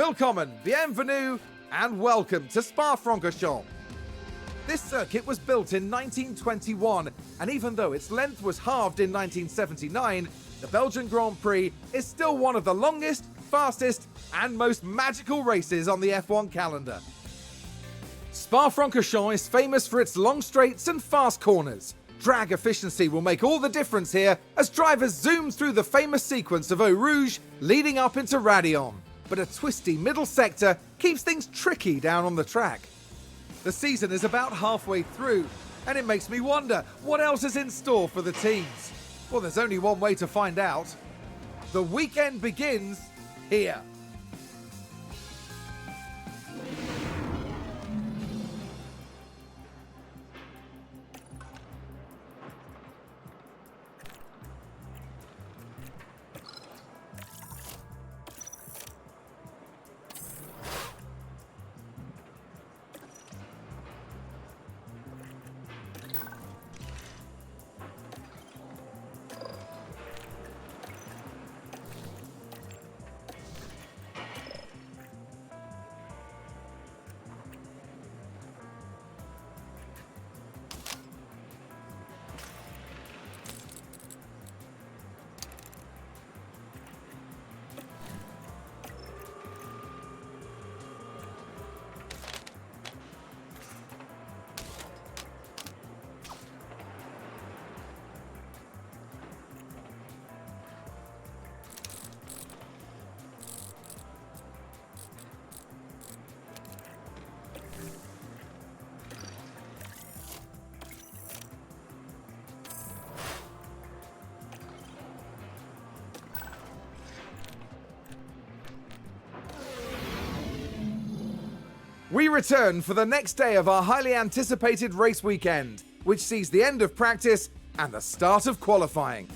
Willkommen, bienvenue, and welcome to Spa-Francorchamps. This circuit was built in 1921, and even though its length was halved in 1979, the Belgian Grand Prix is still one of the longest, fastest, and most magical races on the F1 calendar. Spa-Francorchamps is famous for its long straights and fast corners. Drag efficiency will make all the difference here as drivers zoom through the famous sequence of Eau Rouge leading up into Raidillon. But a twisty middle sector keeps things tricky down on the track. The season is about halfway through, and it makes me wonder what else is in store for the teams. Well, there's only one way to find out. The weekend begins here. We return for the next day of our highly anticipated race weekend, which sees the end of practice and the start of qualifying.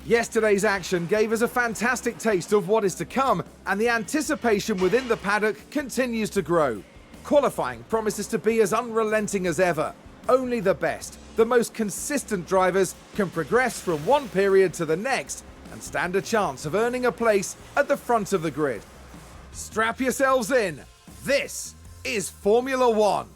Yesterday's action gave us a fantastic taste of what is to come, and the anticipation within the paddock continues to grow. Qualifying promises to be as unrelenting as ever. Only the best, the most consistent drivers can progress from one period to the next and stand a chance of earning a place at the front of the grid. Strap yourselves in. This is Formula One.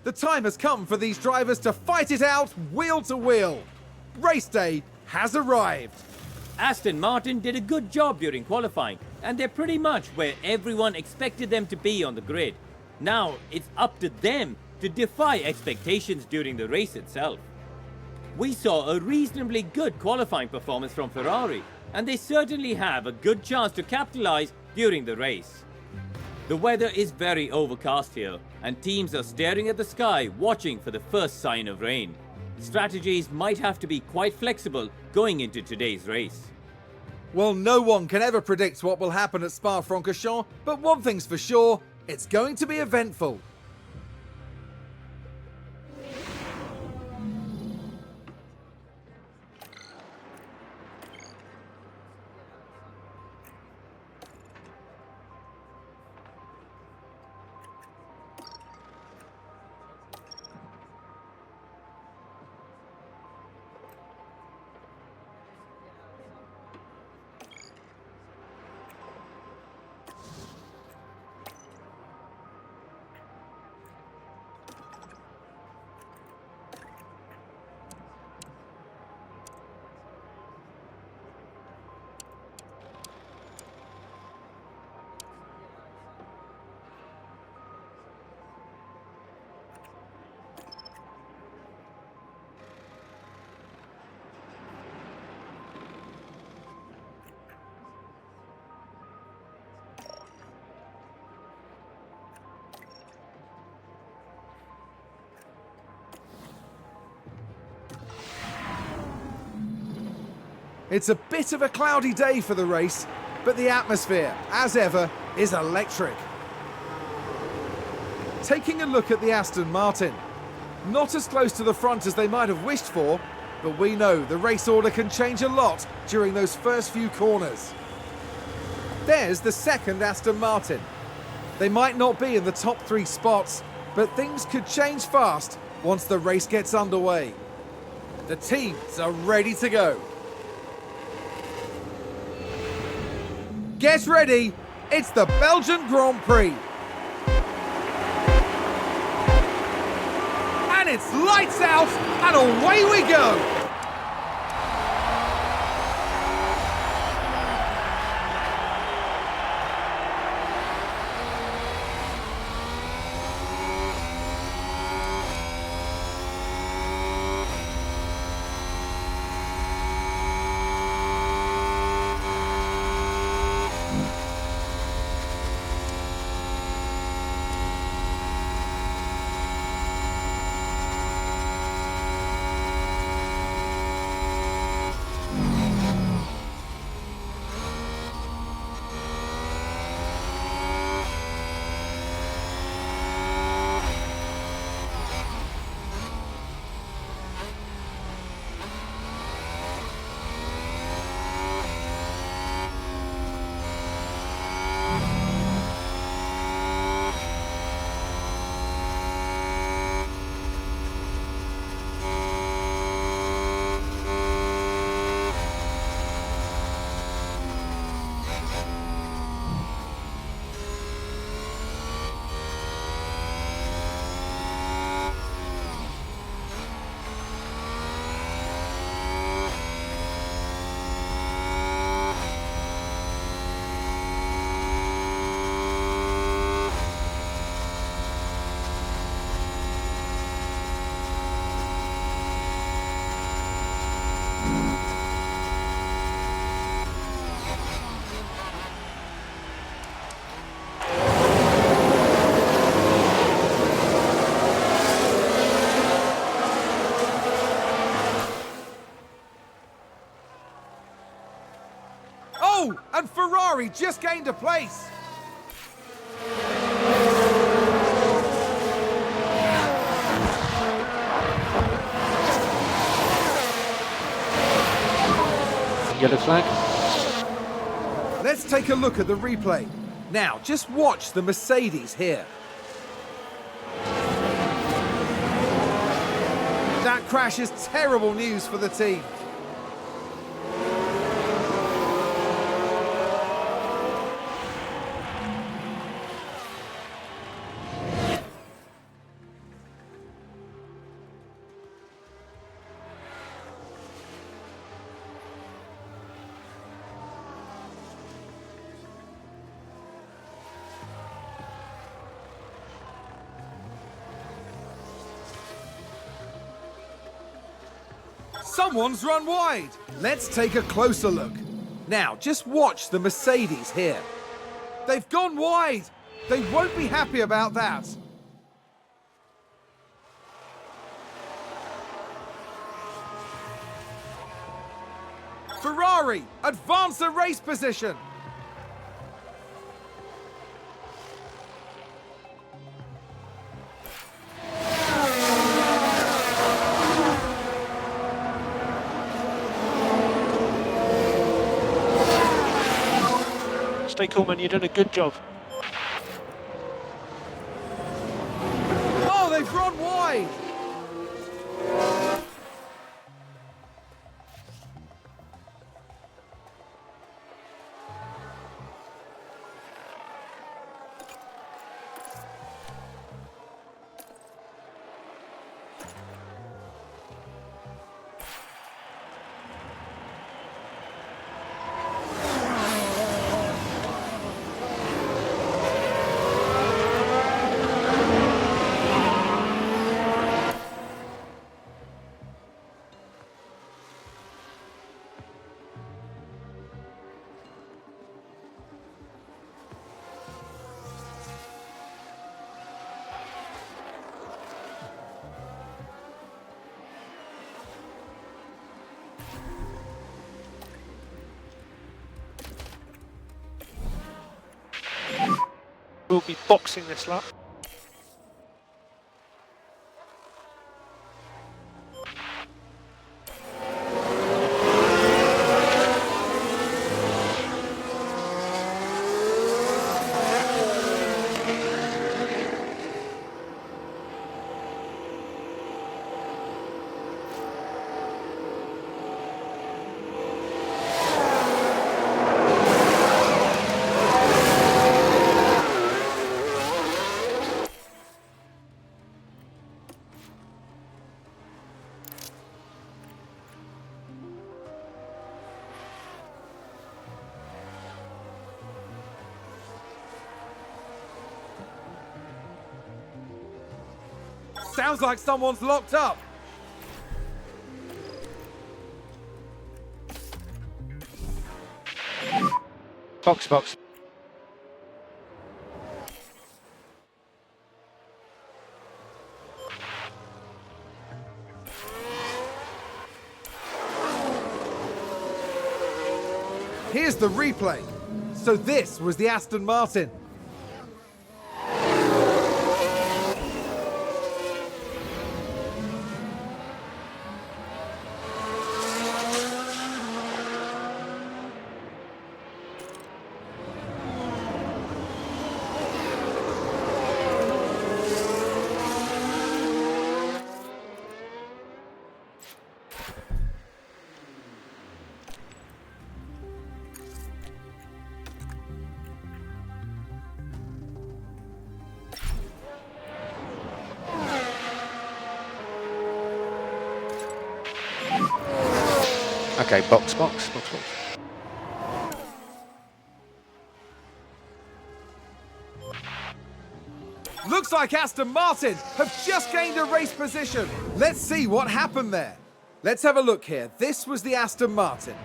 The time has come for these drivers to fight it out wheel to wheel. Race day has arrived. Aston Martin did a good job during qualifying, and they're pretty much where everyone expected them to be on the grid. Now it's up to them to defy expectations during the race itself. We saw a reasonably good qualifying performance from Ferrari, and they certainly have a good chance to capitalize during the race. The weather is very overcast here, and teams are staring at the sky watching for the first sign of rain. Strategies might have to be quite flexible going into today's race. Well, no one can ever predict what will happen at Spa-Francorchamps, but one thing's for sure, it's going to be eventful. It's a bit of a cloudy day for the race, but the atmosphere, as ever, is electric. Taking a look at the Aston Martin. Not as close to the front as they might have wished for, but we know the race order can change a lot during those first few corners. There's the second Aston Martin. They might not be in the top 3 spots, but things could change fast once the race gets underway. The teams are ready to go. Get ready, it's the Belgian Grand Prix. And it's lights out and away we go. Oh, and Ferrari just gained a place. Yellow flag. Let's take a look at the replay. Now, just watch the Mercedes here. That crash is terrible news for the team. Someone's run wide. Let's take a closer look. Now, just watch the Mercedes here. They've gone wide. They won't be happy about that. Ferrari advance the race position. Stay cool, man. You've done a good job. Oh, they've run wide. We'll be boxing this lap. Sounds like someone's locked up. Box, box. Here's the replay. So this was the Aston Martin. Okay, box, box, box, box. Looks like Aston Martin have just gained a race position. Let's see what happened there. Let's have a look here. This was the Aston Martin.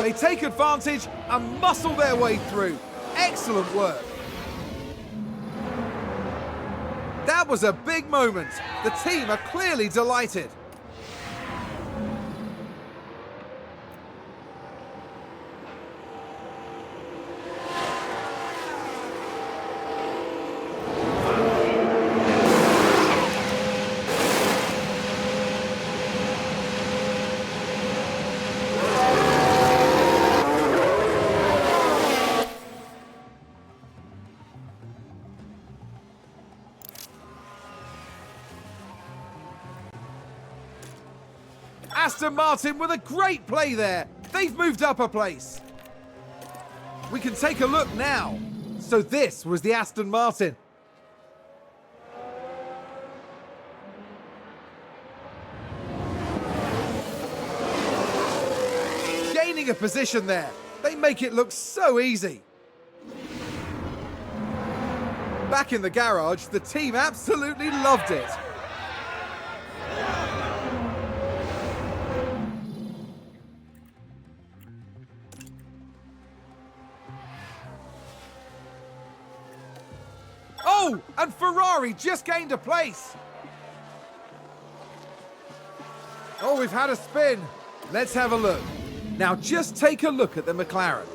They take advantage and muscle their way through. Excellent work. That was a big moment. The team are clearly delighted. Aston Martin with a great play there. They've moved up a place. We can take a look now. So this was the Aston Martin. Gaining a position there. They make it look so easy. Back in the garage, the team absolutely loved it. Oh, and Ferrari just gained a place. Oh, we've had a spin. Let's have a look. Now just take a look at the McLaren.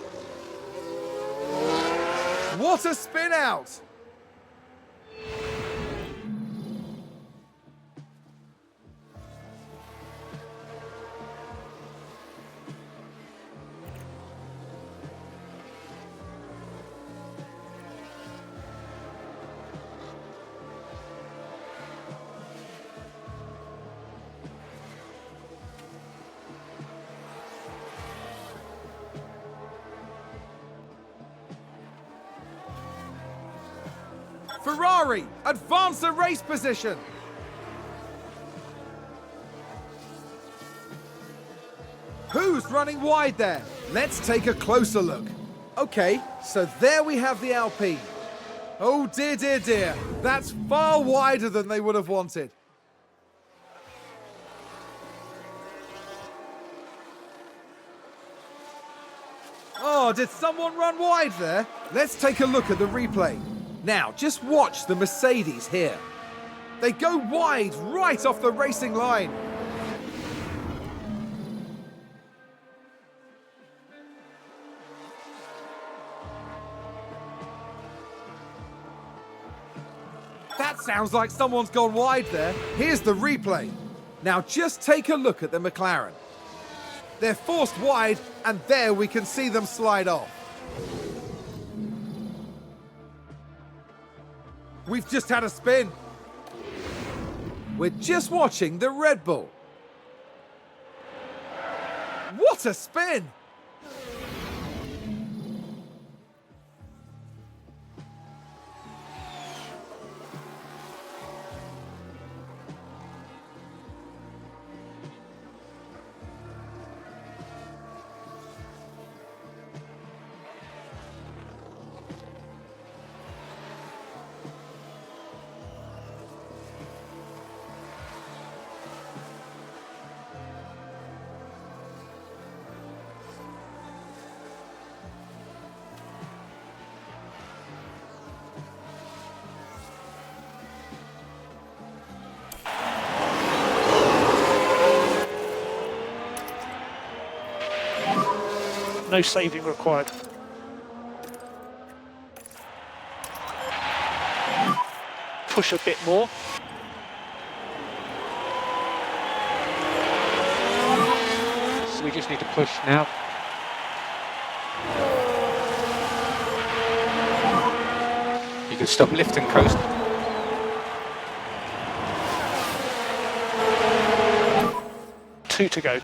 What a spin out! Ferrari advance the race position. Who's running wide there? Let's take a closer look. Okay, so there we have the Alpine. Oh dear, dear, dear. That's far wider than they would have wanted. Oh, did someone run wide there? Let's take a look at the replay. Now, just watch the Mercedes here. They go wide right off the racing line. That sounds like someone's gone wide there. Here's the replay. Now just take a look at the McLaren. They're forced wide, and there we can see them slide off. We've just had a spin. We're just watching the Red Bull. What a spin! No saving required. Push a bit more. So we just need to push now. You can stop, lift and coast. Two to go.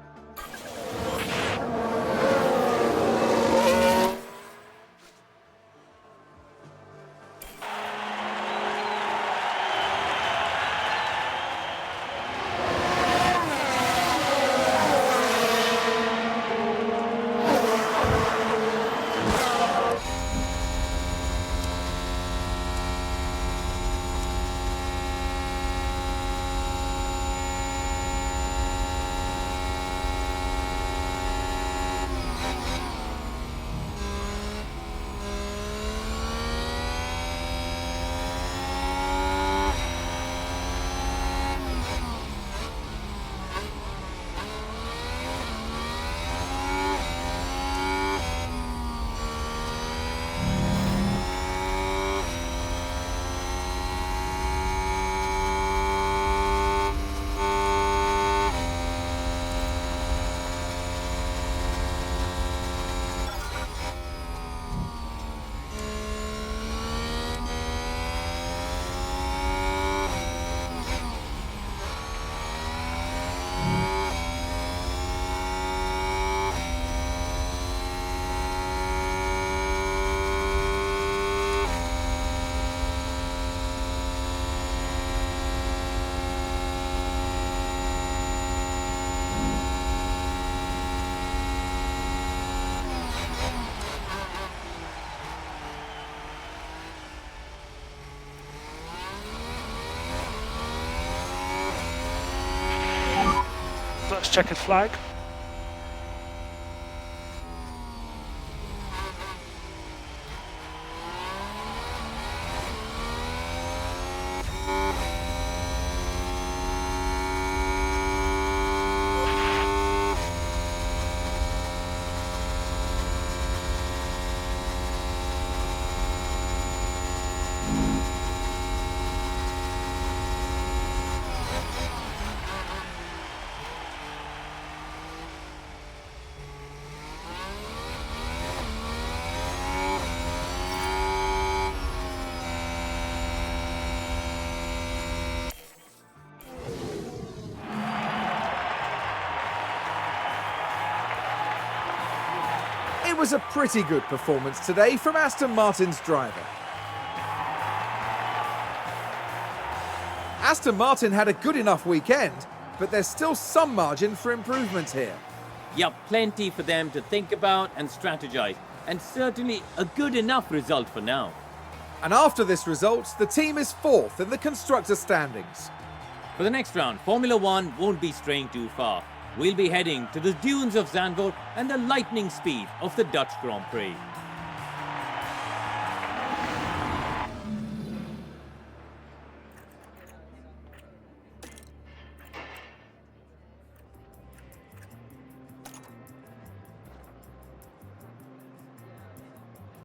That's checkered flag. It was a pretty good performance today from Aston Martin's driver. Aston Martin had a good enough weekend, but there's still some margin for improvement here. Yep, plenty for them to think about and strategize, and certainly a good enough result for now. And after this result, the team is fourth in the constructor standings. For the next round, Formula One won't be straying too far. We'll be heading to the dunes of Zandvoort and the lightning speed of the Dutch Grand Prix.